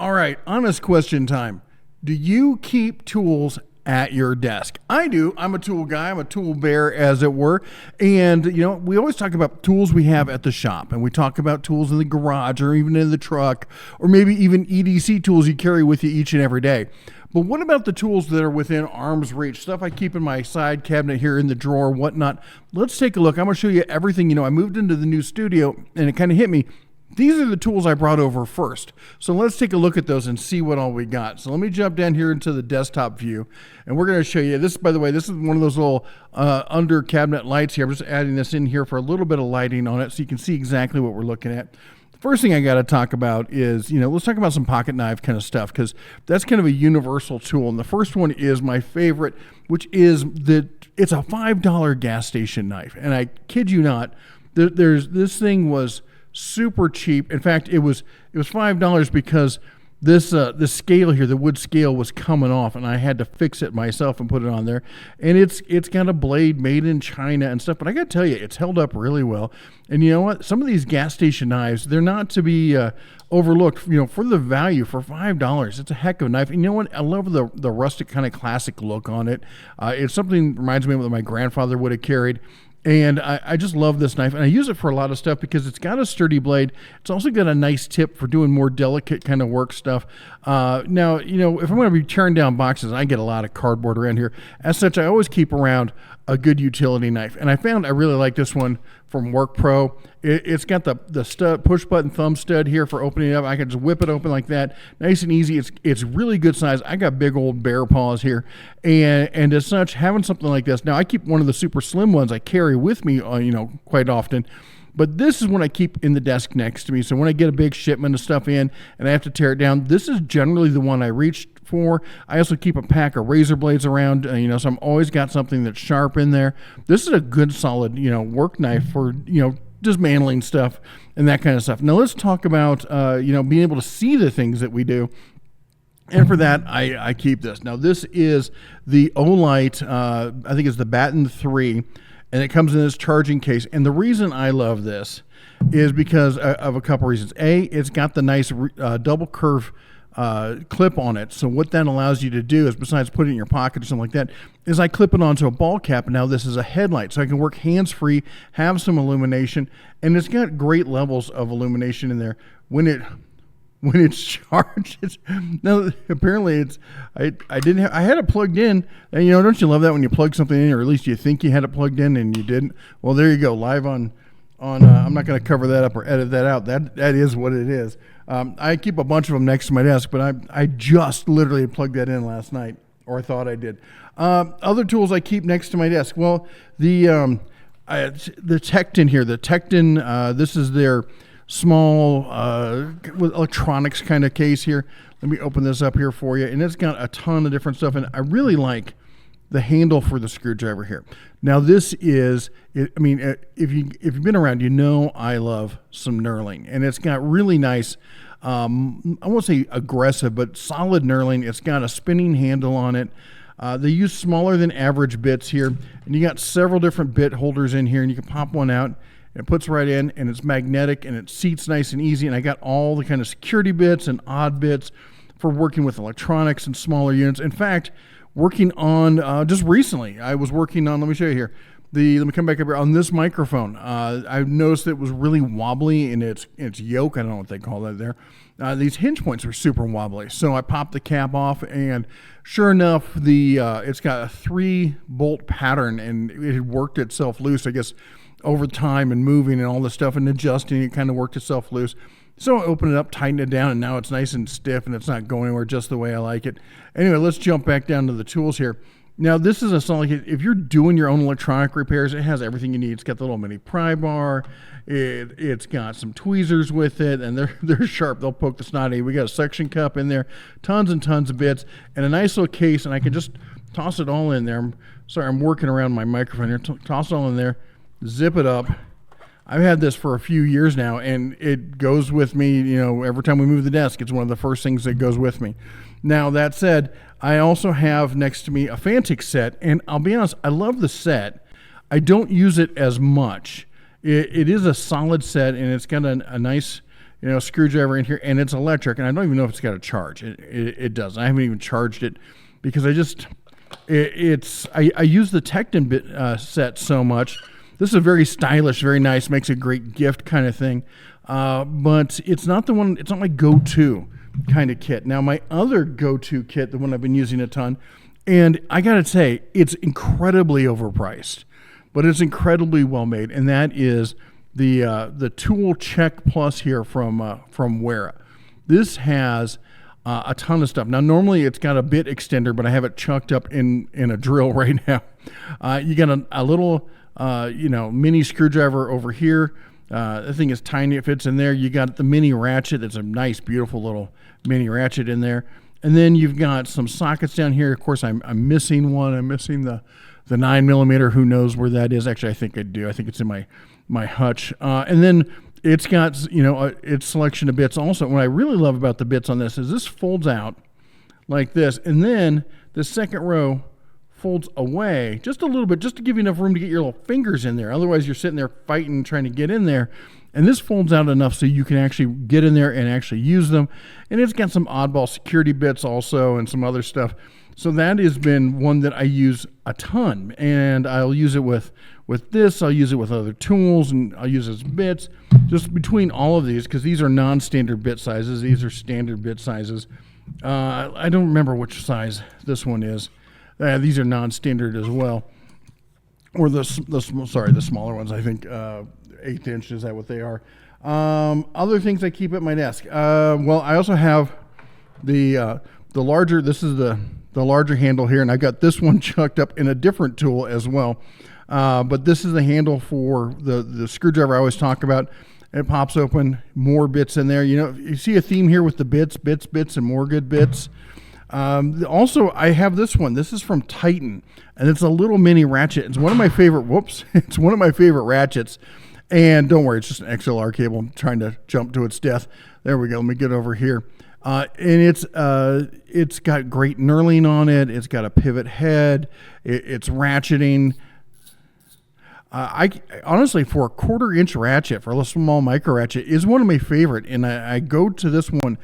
All right, honest question time. Do you keep tools at your desk? I do. I'm a tool guy. I'm a tool bear, as it were. And, we always talk about tools we have at the shop, and we talk about tools in the garage or even in the truck, or maybe even EDC tools you carry with you each and every day. But what about the tools that are within arm's reach? Stuff I keep in my side cabinet here in the drawer, whatnot. Let's take a look. I'm going to show you everything. I moved into the new studio, and it kind of hit me. These are the tools I brought over first. So let's take a look at those and see what all we got. So let me jump down here into the desktop view, and we're going to show you this. By the way, this is one of those little under cabinet lights here. I'm just adding this in here for a little bit of lighting on it so you can see exactly what we're looking at. The first thing I got to talk about is, let's talk about some pocket knife kind of stuff, because that's kind of a universal tool. And the first one is my favorite, which is it's a $5 gas station knife. And I kid you not, this thing was super cheap. In fact, it was $5 because this scale here, the wood scale, was coming off, and I had to fix it myself and put it on there. And it's got a blade made in China and stuff, but I got to tell you, it's held up really well. And you know what? Some of these gas station knives, they're not to be overlooked. For the value, for $5, it's a heck of a knife. And you know what? I love the rustic kind of classic look on it. It's something that reminds me of what my grandfather would have carried. And I just love this knife, and I use it for a lot of stuff because it's got a sturdy blade. It's also got a nice tip for doing more delicate kind of work stuff. Now, if I'm going to be tearing down boxes, I get a lot of cardboard around here. As such, I always keep around a good utility knife. And I found I really like this one from Work Pro. It's got the stud, push button thumb stud here for opening it up. I can just whip it open like that, nice and easy. It's really good size. I got big old bear paws here, and as such, having something like this. Now I keep one of the super slim ones I carry with me, quite often. But this is what I keep in the desk next to me. So when I get a big shipment of stuff in and I have to tear it down, this is generally the one I reach for. I also keep a pack of razor blades around, so I'm always got something that's sharp in there. This is a good solid, work knife for, dismantling stuff and that kind of stuff. Now let's talk about, being able to see the things that we do. And for that, I keep this. Now this is the Olight, I think it's the Batten 3. And it comes in this charging case. And the reason I love this is because of a couple reasons. A, it's got the nice double curve clip on it. So what that allows you to do is, besides putting it in your pocket or something like that, is I clip it onto a ball cap. And now this is a headlight. So I can work hands-free, have some illumination. And it's got great levels of illumination in there when it's charged. Now apparently I had it plugged in, and don't you love that when you plug something in, or at least you think you had it plugged in and you didn't? Well, there you go, live on I'm not going to cover that up or edit that out. That is what it is. I keep a bunch of them next to my desk, but I just literally plugged that in last night, or I thought I did. Other tools I keep next to my desk. Well, the Tecton here, this is their small with electronics kind of case here. Let me open this up here for you, and it's got a ton of different stuff, and I really like the handle for the screwdriver here. Now this is, if you've been around, I love some knurling, and it's got really nice, I won't say aggressive, but solid knurling. It's got a spinning handle on it. They use smaller than average bits here, and you got several different bit holders in here, and you can pop one out. It puts right in, and it's magnetic, and it seats nice and easy. And I got all the kind of security bits and odd bits for working with electronics and smaller units. In fact, working on, just recently, I was working on, let me show you here. Let me come back up here on this microphone. I noticed it was really wobbly in its yoke. I don't know what they call that there. These hinge points are super wobbly. So I popped the cap off, and sure enough, it's got a 3-bolt pattern, and it had worked itself loose, I guess, over time and moving and all this stuff and adjusting. It kind of worked itself loose. So I opened it up, tightened it down, and now it's nice and stiff, and it's not going anywhere, just the way I like it. Anyway, let's jump back down to the tools here. Now, this is a solid kit. If you're doing your own electronic repairs, it has everything you need. It's got the little mini pry bar. It's got some tweezers with it, and they're sharp. They'll poke the snot out of you. We got a suction cup in there, tons and tons of bits, and a nice little case, and I can just toss it all in there. I'm working around my microphone here. Toss it all in there. Zip it up. I've had this for a few years now, and it goes with me, every time we move the desk. It's one of the first things that goes with me. Now, that said, I also have next to me a Fantic set, and I'll be honest, I love the set. I don't use it as much. It is a solid set, and it's got a nice, screwdriver in here, and it's electric, and I don't even know if it's got a charge. It does. I haven't even charged it because I use the Tecton bit set so much. This is a very stylish, very nice, makes a great gift kind of thing. But it's not my go-to kind of kit. Now, my other go-to kit, the one I've been using a ton, and I got to say, it's incredibly overpriced, but it's incredibly well made, and that is the Tool Check Plus here from Wera. This has a ton of stuff. Now, normally it's got a bit extender, but I have it chucked up in a drill right now. You got a little mini screwdriver over here. The thing is tiny. It fits in there. You got the mini ratchet. It's a nice, beautiful little mini ratchet in there. And then you've got some sockets down here. Of course, I'm missing one. I'm missing the 9mm. Who knows where that is? Actually, I think I do. I think it's in my hutch. And then it's got, its selection of bits. Also, what I really love about the bits on this folds out like this. And then the second row folds away just a little bit, just to give you enough room to get your little fingers in there. Otherwise, you're sitting there fighting, trying to get in there. And this folds out enough so you can actually get in there and actually use them. And it's got some oddball security bits also and some other stuff. So that has been one that I use a ton. And I'll use it with this. I'll use it with other tools, and I'll use it as bits. Just between all of these, because these are non-standard bit sizes. These are standard bit sizes. I don't remember which size this one is. These are non-standard as well. Or the smaller ones, I think. 1/8 inch, is that what they are? Other things I keep at my desk. Well, I also have the larger, this is the larger handle here, and I got this one chucked up in a different tool as well. But this is the handle for the screwdriver I always talk about. It pops open, more bits in there. You see a theme here with the bits, and more good bits. Also, I have this one. This is from Titan, and it's a little mini ratchet. It's one of my favorite. It's one of my favorite ratchets. And don't worry, it's just an XLR cable. I'm trying to jump to its death. There we go. Let me get over here. And it's got great knurling on it. It's got a pivot head. It's ratcheting. I honestly, for a 1/4 inch ratchet, for a small micro ratchet, is one of my favorite. And I go to this one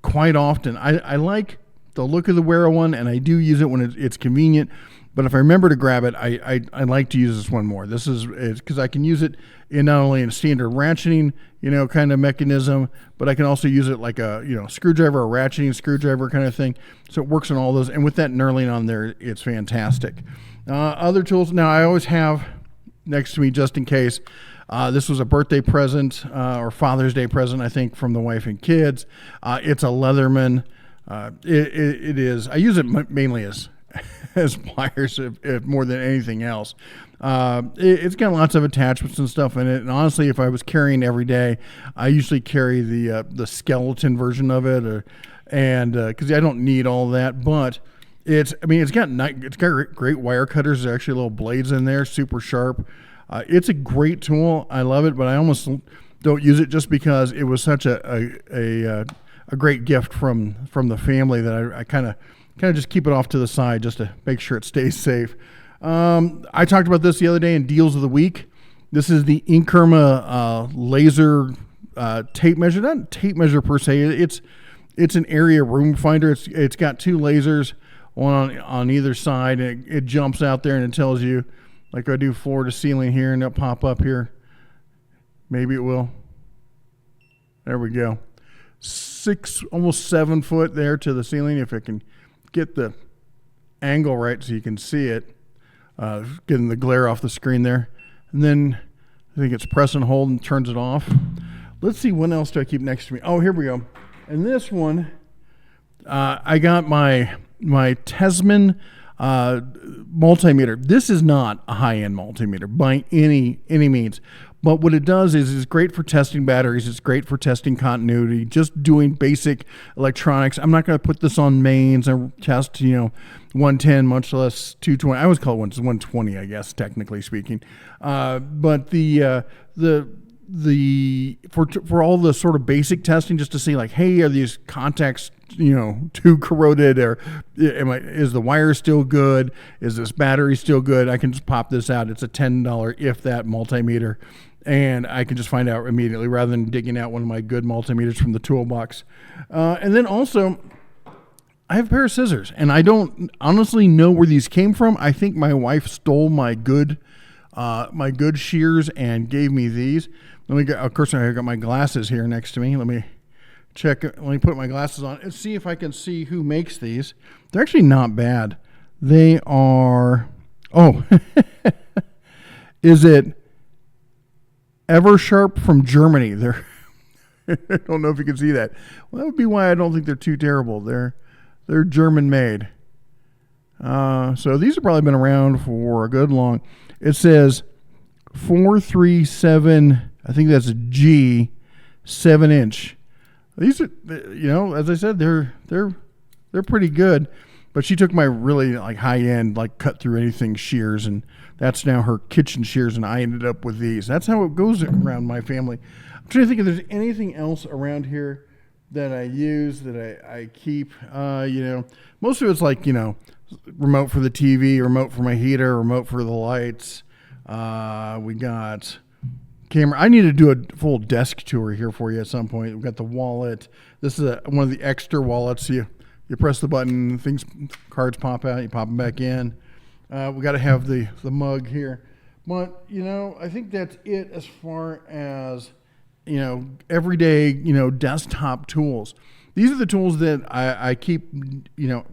quite often. I like the look of the Wera one, and I do use it when it's convenient. But if I remember to grab it, I like to use this one more. This is because I can use it in not only in a standard ratcheting, kind of mechanism, but I can also use it like a, screwdriver, a ratcheting screwdriver kind of thing. So it works on all those. And with that knurling on there, it's fantastic. Other tools. Now, I always have next to me, just in case. This was a birthday present or Father's Day present, I think, from the wife and kids. It's a Leatherman. It is. I use it mainly as pliers if more than anything else. It's got lots of attachments and stuff in it. And honestly, if I was carrying every day, I usually carry the skeleton version of it, because I don't need all that. But it's got great wire cutters. There's actually little blades in there, super sharp. It's a great tool. I love it, but I almost don't use it just because it was such a great gift from the family that I kind of just keep it off to the side just to make sure it stays safe. I talked about this the other day in Deals of the Week. This is the Inkerma laser tape measure. Not tape measure per se. It's an area room finder. It's got 2 lasers, one on either side, and it jumps out there and it tells you, like I do floor to ceiling here, and it'll pop up here. Maybe it will. There we go. 6, almost 7 foot there to the ceiling, if it can get the angle right so you can see it, getting the glare off the screen there. And then I think it's press and hold and turns it off. Let's see, what else do I keep next to me? Oh, here we go. And this one, I got my Tesman multimeter. This is not a high-end multimeter by any means. But what it does is it's great for testing batteries. It's great for testing continuity, just doing basic electronics. I'm not going to put this on mains or test, 110, much less 220. I always call it 120, I guess, technically speaking. But for all the sort of basic testing, just to see like, hey, are these contacts, too corroded, or is the wire still good? Is this battery still good? I can just pop this out. It's a $10 if that multimeter. and I can just find out immediately rather than digging out one of my good multimeters from the toolbox. And then also, I have a pair of scissors, and I don't honestly know where these came from. I think my wife stole my good shears and gave me these. Of course, I got my glasses here next to me. Let me check. Let me put my glasses on and see if I can see who makes these. They're actually not bad. They are. Oh, is it Eversharp from Germany? They're. I don't know if you can see that. Well, that would be why I don't think they're too terrible. They're German made. So these have probably been around for a good long. It says 437. I think that's a G, 7-inch. These are, as I said, they're pretty good. But she took my really like high end, like cut through anything shears, and that's now her kitchen shears, and I ended up with these. That's how it goes around my family. I'm trying to think if there's anything else around here that I use, that I keep. Most of it's like, remote for the TV, remote for my heater, remote for the lights. We got camera. I need to do a full desk tour here for you at some point. We've got the wallet. This is one of the extra wallets. You press the button, cards pop out, you pop them back in. We got to have the mug here. But, I think that's it as far as, everyday, desktop tools. These are the tools that I keep,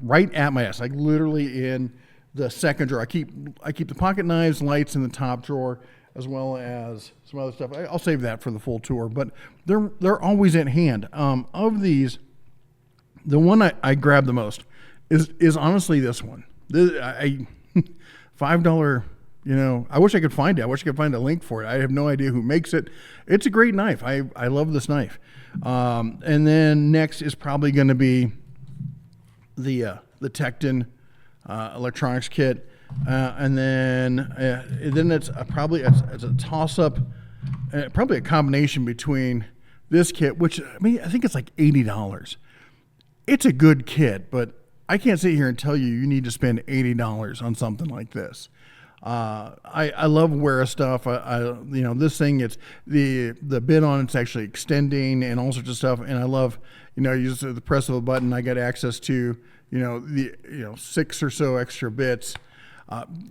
right at my desk, like literally in the second drawer. I keep the pocket knives, lights in the top drawer, as well as some other stuff. I'll save that for the full tour, but they're always at hand. Of these, the one I grab the most is honestly this one. $5. I wish I could find it. I wish I could find a link for it. I have no idea who makes it. It's a great knife. I love this knife. And then next is probably going to be the Tecton electronics kit. And then it's probably it's a toss up, probably a combination between this kit, which I think it's like $80. It's a good kit, but I can't sit here and tell you need to spend $80 on something like this. I love Wera stuff. This thing, it's the bit on it's actually extending and all sorts of stuff. And I love, you just the press of a button, I got access to, the 6 or so extra bits.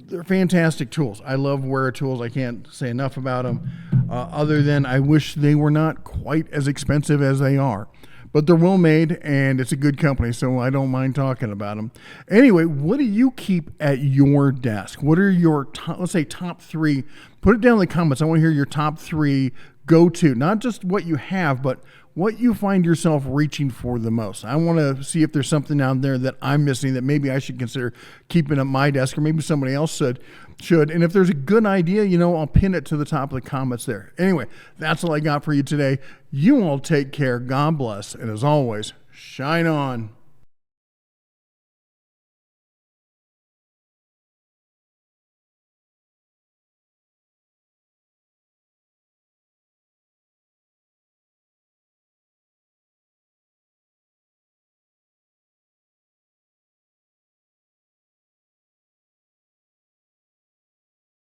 They're fantastic tools. I love Wera tools. I can't say enough about them. Other than I wish they were not quite as expensive as they are. But they're well made, and it's a good company, so I don't mind talking about them. Anyway, what do you keep at your desk? What are your, let's say, top 3? Put it down in the comments. I want to hear your top 3 go-to. Not just what you have, but what you find yourself reaching for the most. I want to see if there's something out there that I'm missing that maybe I should consider keeping at my desk, or maybe somebody else should. And if there's a good idea, I'll pin it to the top of the comments there. Anyway, that's all I got for you today. You all take care. God bless. And as always, shine on.